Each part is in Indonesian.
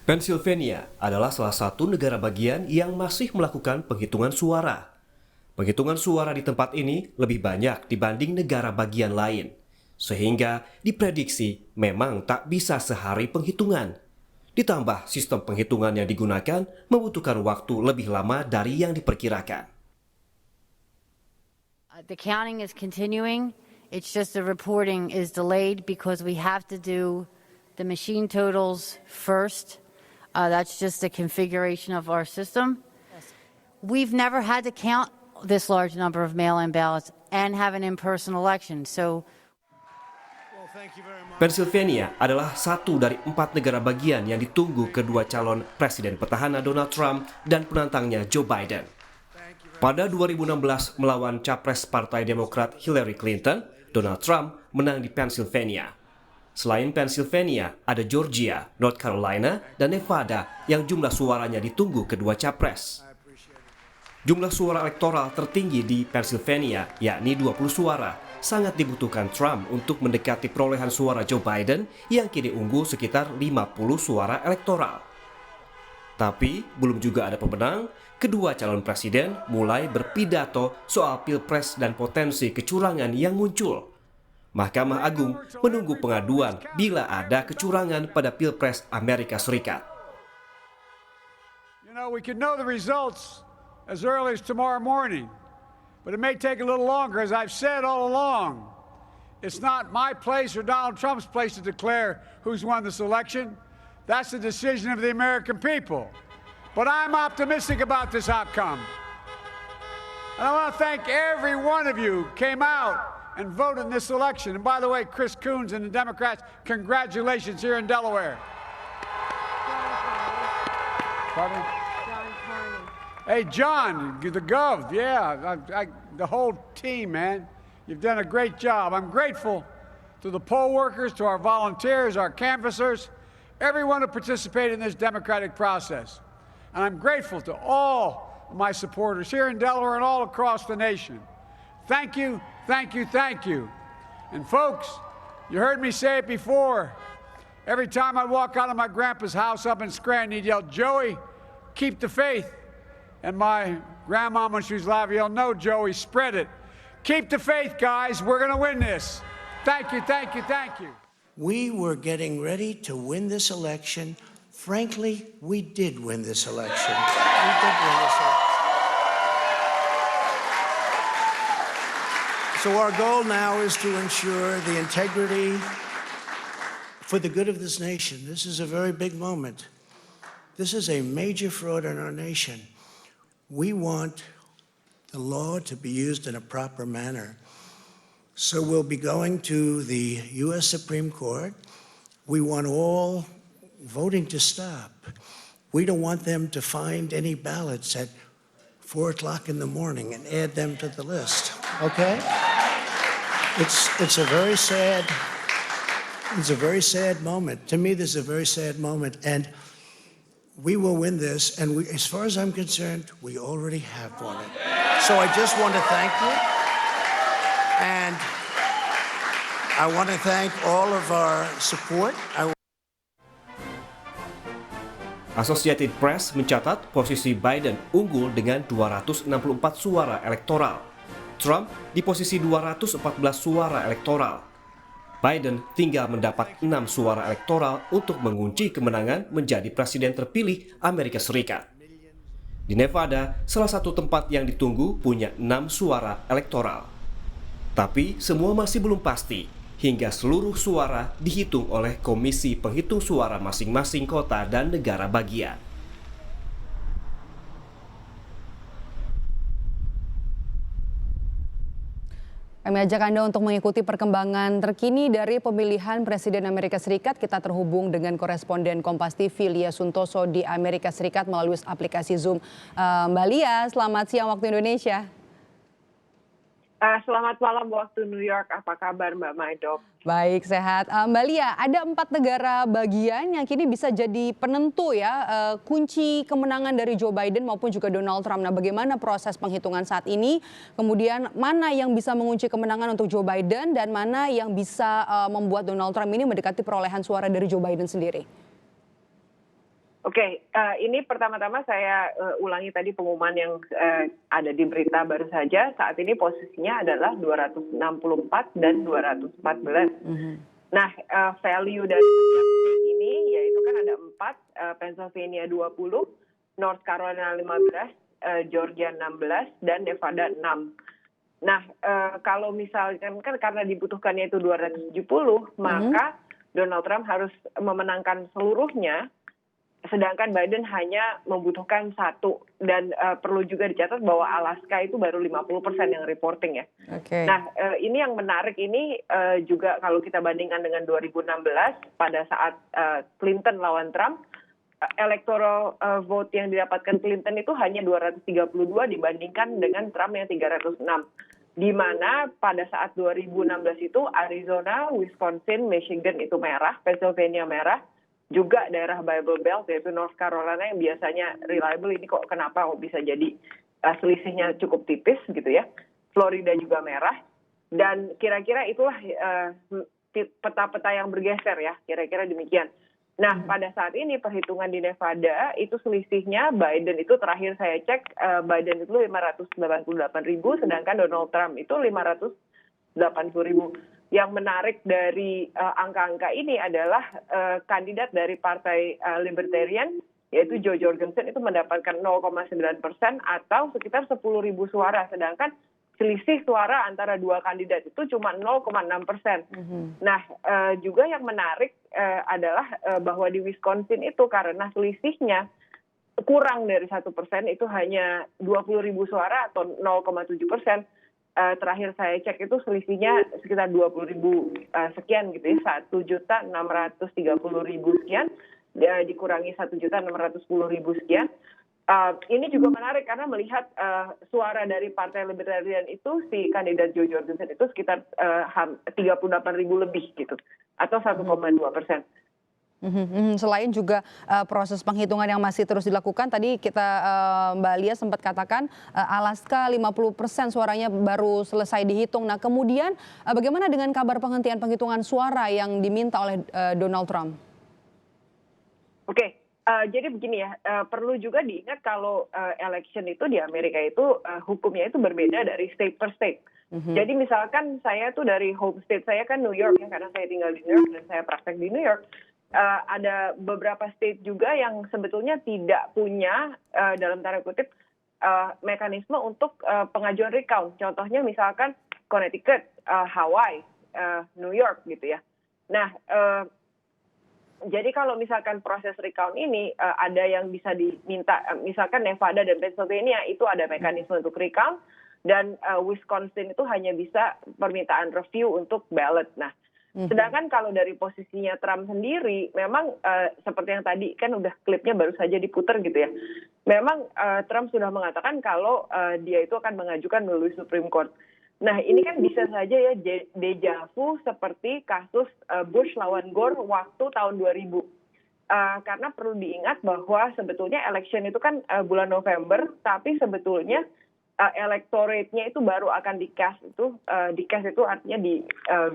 Pennsylvania adalah salah satu negara bagian yang masih melakukan penghitungan suara. Penghitungan suara di tempat ini lebih banyak dibanding negara bagian lain, sehingga diprediksi memang tak bisa sehari penghitungan. Ditambah sistem penghitungan yang digunakan membutuhkan waktu lebih lama dari yang diperkirakan. The counting is continuing. It's just the reporting is delayed because we have to do the machine totals first. That's just the configuration of our system. We've never had to count this large number of mail-in ballots and have an in-person election. Pennsylvania adalah satu dari 4 negara bagian yang ditunggu kedua calon presiden petahana Donald Trump dan penantangnya Joe Biden. Pada 2016 melawan capres Partai Demokrat Hillary Clinton, Donald Trump menang di Pennsylvania. Selain Pennsylvania, ada Georgia, North Carolina, dan Nevada yang jumlah suaranya ditunggu kedua capres. Jumlah suara elektoral tertinggi di Pennsylvania, yakni 20 suara, sangat dibutuhkan Trump untuk mendekati perolehan suara Joe Biden yang kini unggul sekitar 50 suara elektoral. Tapi belum juga ada pemenang, kedua calon presiden mulai berpidato soal pilpres dan potensi kecurangan yang muncul. Mahkamah Agung menunggu pengaduan bila ada kecurangan pada Pilpres Amerika Serikat. We could know the results as early as tomorrow morning, but it may take a little longer. As I've said all along, it's not my place or Donald Trump's place to declare who's won this election. That's the decision of the American people. But I'm optimistic about this outcome. And I want to thank every one of you who came out and voted in this election. And by the way, Chris Coons and the Democrats, congratulations here in Delaware. Pardon? John Carney. Hey, John, the Gov, yeah, the whole team, man. You've done a great job. I'm grateful to the poll workers, to our volunteers, our canvassers, everyone who participated in this democratic process. And I'm grateful to all of my supporters here in Delaware and all across the nation. Thank you, thank you, thank you. And folks, you heard me say it before. Every time I walk out of my grandpa's house up in Scranton, he'd yell, "Joey, keep the faith." And my grandma, when she was alive, yelled, "No, Joey, spread it. Keep the faith, guys. We're going to win this." Thank you, thank you, thank you. We were getting ready to win this election. Frankly, we did win this election. We did win this election. So our goal now is to ensure the integrity for the good of this nation. This is a very big moment. This is a major fraud in our nation. We want the law to be used in a proper manner. So we'll be going to the U.S. Supreme Court. We want all voting to stop. We don't want them to find any ballots at 4 o'clock in the morning and add them to the list, okay? It's a very sad moment. To me, this is a very sad moment, and we will win this. And as far as I'm concerned, we already have won it. So I just want to thank you, and I want to thank all of our support. Associated Press mencatat posisi Biden unggul dengan 264 suara elektoral. Trump di posisi 214 suara elektoral. Biden tinggal mendapat 6 suara elektoral untuk mengunci kemenangan menjadi presiden terpilih Amerika Serikat. Di Nevada, salah satu tempat yang ditunggu punya 6 suara elektoral. Tapi semua masih belum pasti hingga seluruh suara dihitung oleh Komisi Penghitung Suara masing-masing kota dan negara bagian. Kami ajak Anda untuk mengikuti perkembangan terkini dari pemilihan Presiden Amerika Serikat. Kita terhubung dengan koresponden Kompas TV Lia Suntoso di Amerika Serikat melalui aplikasi Zoom. Mbak Lia, selamat siang waktu Indonesia. Selamat malam waktu New York. Apa kabar Mbak Maido? Baik, sehat. Mbak Lia, ada 4 negara bagian yang kini bisa jadi penentu ya kunci kemenangan dari Joe Biden maupun juga Donald Trump. Nah, bagaimana proses penghitungan saat ini? Kemudian mana yang bisa mengunci kemenangan untuk Joe Biden dan mana yang bisa membuat Donald Trump ini mendekati perolehan suara dari Joe Biden sendiri? Oke, ini pertama-tama saya ulangi tadi pengumuman yang ada di berita baru saja. Saat ini posisinya adalah 264 dan 214. Nah, value dari setiap state ini yaitu kan ada 4, Pennsylvania 20, North Carolina 15, Georgia 16, dan Nevada 6. Nah, kalau misalkan kan karena dibutuhkannya itu 270, maka Donald Trump harus memenangkan seluruhnya, sedangkan Biden hanya membutuhkan 1. Dan perlu juga dicatat bahwa Alaska itu baru 50% yang reporting ya. Oke. Nah, ini yang menarik ini juga kalau kita bandingkan dengan 2016 pada saat Clinton lawan Trump, electoral vote yang didapatkan Clinton itu hanya 232 dibandingkan dengan Trump yang 306. Di mana pada saat 2016 itu Arizona, Wisconsin, Michigan itu merah, Pennsylvania merah, juga daerah Bible Belt yaitu North Carolina yang biasanya reliable ini kok kenapa bisa jadi selisihnya cukup tipis gitu ya. Florida juga merah dan kira-kira itulah peta-peta yang bergeser ya, kira-kira demikian. Nah, pada saat ini perhitungan di Nevada itu selisihnya Biden itu terakhir saya cek Biden itu 588.000 sedangkan Donald Trump itu 580.000. Yang menarik dari angka-angka ini adalah kandidat dari Partai Libertarian yaitu Joe Jorgensen itu mendapatkan 0,9% atau sekitar 10.000 suara sedangkan selisih suara antara dua kandidat itu cuma 0,6%. Nah, juga yang menarik adalah bahwa di Wisconsin itu karena selisihnya kurang dari 1% itu hanya 20.000 suara atau 0,7%. Terakhir saya cek itu selisihnya sekitar 20.000 sekian gitu ya, 1.630.000 sekian dikurangi 1.610.000 sekian. Ini juga menarik karena melihat suara dari Partai Libertarian itu si kandidat Joe Jorgensen itu sekitar 38.000 lebih gitu atau 1,2%. Selain juga proses penghitungan yang masih terus dilakukan, tadi kita Mbak Lia sempat katakan Alaska 50% suaranya baru selesai dihitung. Nah kemudian bagaimana dengan kabar penghentian penghitungan suara yang diminta oleh Donald Trump? Oke. Jadi begini ya, perlu juga diingat kalau election itu di Amerika itu hukumnya itu berbeda dari state per state. Jadi misalkan saya tuh dari home state saya kan New York ya, karena saya tinggal di New York dan saya praktek di New York. Ada beberapa state juga yang sebetulnya tidak punya dalam tanda kutip mekanisme untuk pengajuan recount. Contohnya misalkan Connecticut, Hawaii, New York gitu ya. Nah, jadi kalau misalkan proses recount ini ada yang bisa diminta, misalkan Nevada dan Pennsylvania itu ada mekanisme untuk recount, dan Wisconsin itu hanya bisa permintaan review untuk ballot. Nah, sedangkan kalau dari posisinya Trump sendiri, memang seperti yang tadi kan udah klipnya baru saja diputar gitu ya. Memang Trump sudah mengatakan kalau dia itu akan mengajukan melalui Supreme Court. Nah, ini kan bisa saja ya deja vu seperti kasus Bush lawan Gore waktu tahun 2000. Karena perlu diingat bahwa sebetulnya election itu kan bulan November, tapi sebetulnya electorate-nya itu baru akan di-cast itu artinya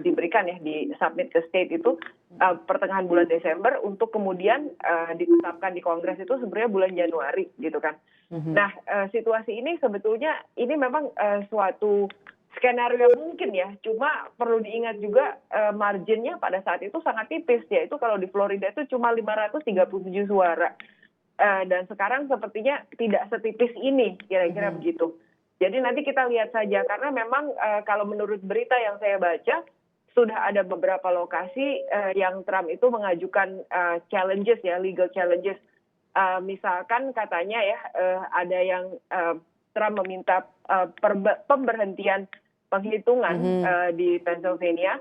diberikan ya, di submit ke state itu pertengahan bulan Desember untuk kemudian ditetapkan di Kongres itu sebenarnya bulan Januari gitu kan. Nah, situasi ini sebetulnya ini memang suatu skenario yang mungkin ya, cuma perlu diingat juga marginnya pada saat itu sangat tipis, yaitu kalau di Florida itu cuma 537 suara. Dan sekarang sepertinya tidak setipis ini, kira-kira begitu. Jadi nanti kita lihat saja, karena memang kalau menurut berita yang saya baca, sudah ada beberapa lokasi yang Trump itu mengajukan challenges ya, legal challenges. Misalkan katanya ya, ada yang Trump meminta pemberhentian penghitungan di Pennsylvania,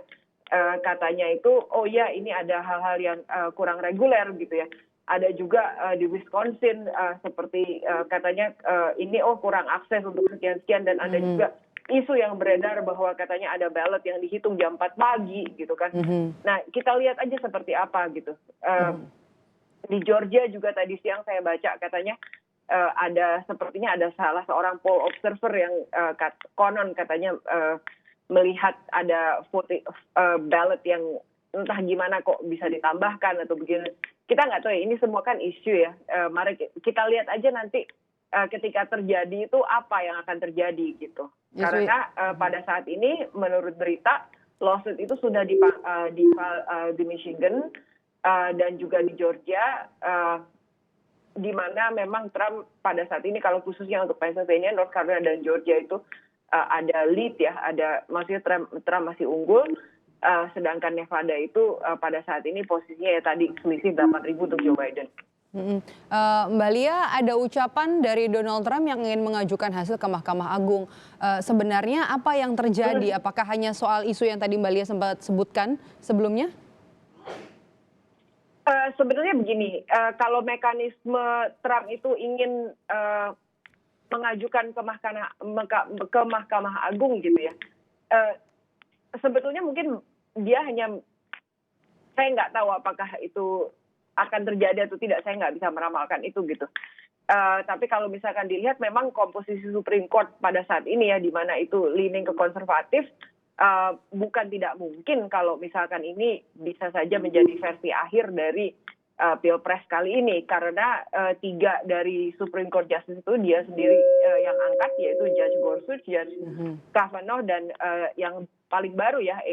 katanya itu, oh ya ini ada hal-hal yang kurang reguler gitu ya. Ada juga di Wisconsin seperti katanya ini kurang akses untuk sekian-sekian, dan ada juga isu yang beredar bahwa katanya ada ballot yang dihitung jam 4 pagi gitu kan. Nah, kita lihat aja seperti apa gitu. Di Georgia juga tadi siang saya baca katanya sepertinya ada salah seorang poll observer yang konon katanya melihat ada ballot yang entah gimana kok bisa ditambahkan atau begini. kita nggak tahu ya, ini semua kan isu ya. Mari kita lihat aja nanti ketika terjadi itu apa yang akan terjadi gitu. Yes, Karena pada saat ini menurut berita lawsuit itu sudah di Michigan dan juga di Georgia, di mana memang Trump pada saat ini kalau khususnya untuk Pennsylvania, North Carolina dan Georgia itu ada lead ya, maksudnya Trump masih unggul, sedangkan Nevada itu pada saat ini posisinya ya tadi selisih 8.000 untuk Joe Biden. Mbak Lia, ada ucapan dari Donald Trump yang ingin mengajukan hasil ke Mahkamah Agung. Sebenarnya apa yang terjadi? Apakah hanya soal isu yang tadi Mbak Lia sempat sebutkan sebelumnya? Sebenarnya begini, kalau mekanisme Trump itu ingin mengajukan ke Mahkamah Agung gitu ya, sebetulnya mungkin dia hanya, saya nggak tahu apakah itu akan terjadi atau tidak, saya nggak bisa meramalkan itu gitu. Tapi kalau misalkan dilihat memang komposisi Supreme Court pada saat ini ya, di mana itu leaning ke konservatif, bukan tidak mungkin kalau misalkan ini bisa saja menjadi versi akhir dari Pilpres kali ini, karena 3 dari Supreme Court Justice itu dia sendiri yang angkat, yaitu Judge Gorsuch, Judge Kavanaugh, dan yang paling baru ya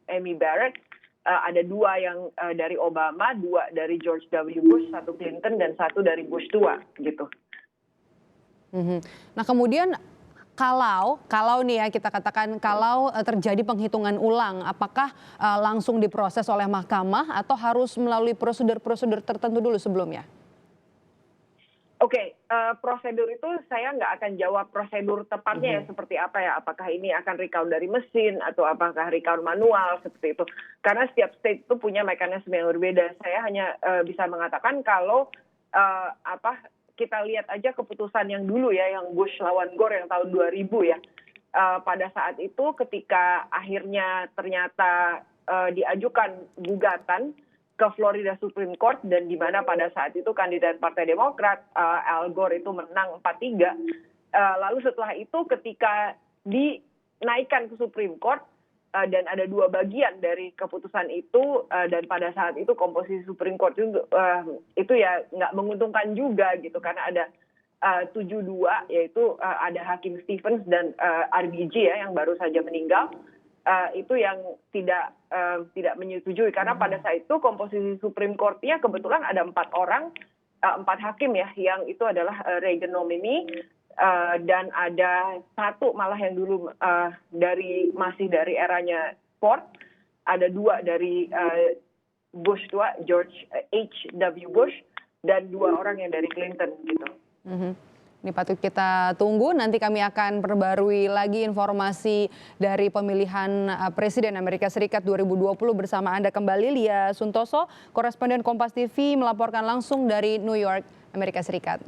Amy Barrett. Ada 2 yang dari Obama, 2 dari George W. Bush, 1 Clinton, dan 1 dari Bush tua gitu. Nah kemudian kalau nih ya kita katakan kalau terjadi penghitungan ulang, apakah langsung diproses oleh mahkamah atau harus melalui prosedur-prosedur tertentu dulu sebelumnya? Oke, prosedur itu saya nggak akan jawab prosedur tepatnya ya seperti apa ya. Apakah ini akan recount dari mesin atau apakah recount manual seperti itu. Karena setiap state itu punya mekanisme yang berbeda. Saya hanya bisa mengatakan kalau kita lihat aja keputusan yang dulu ya, yang Bush lawan Gore yang tahun 2000 ya. Pada saat itu ketika akhirnya ternyata diajukan gugatan ke Florida Supreme Court, dan di mana pada saat itu kandidat Partai Demokrat Al Gore itu menang 4-3. Lalu setelah itu ketika dinaikkan ke Supreme Court dan ada 2 bagian dari keputusan itu, dan pada saat itu komposisi Supreme Court itu ya nggak menguntungkan juga gitu, karena ada 7-2, yaitu ada Hakim Stevens dan RBG ya yang baru saja meninggal. Itu yang tidak menyetujui, karena pada saat itu komposisi Supreme Court-nya kebetulan ada 4 orang, 4 hakim ya, yang itu adalah Reagan nominee, dan ada 1 malah yang dulu masih dari eranya Ford, ada 2 dari Bush tua, George H.W. Bush, dan 2 orang yang dari Clinton gitu. Ini patut kita tunggu, nanti kami akan perbarui lagi informasi dari pemilihan Presiden Amerika Serikat 2020 bersama Anda kembali. Lia Suntoso, koresponden Kompas TV melaporkan langsung dari New York, Amerika Serikat.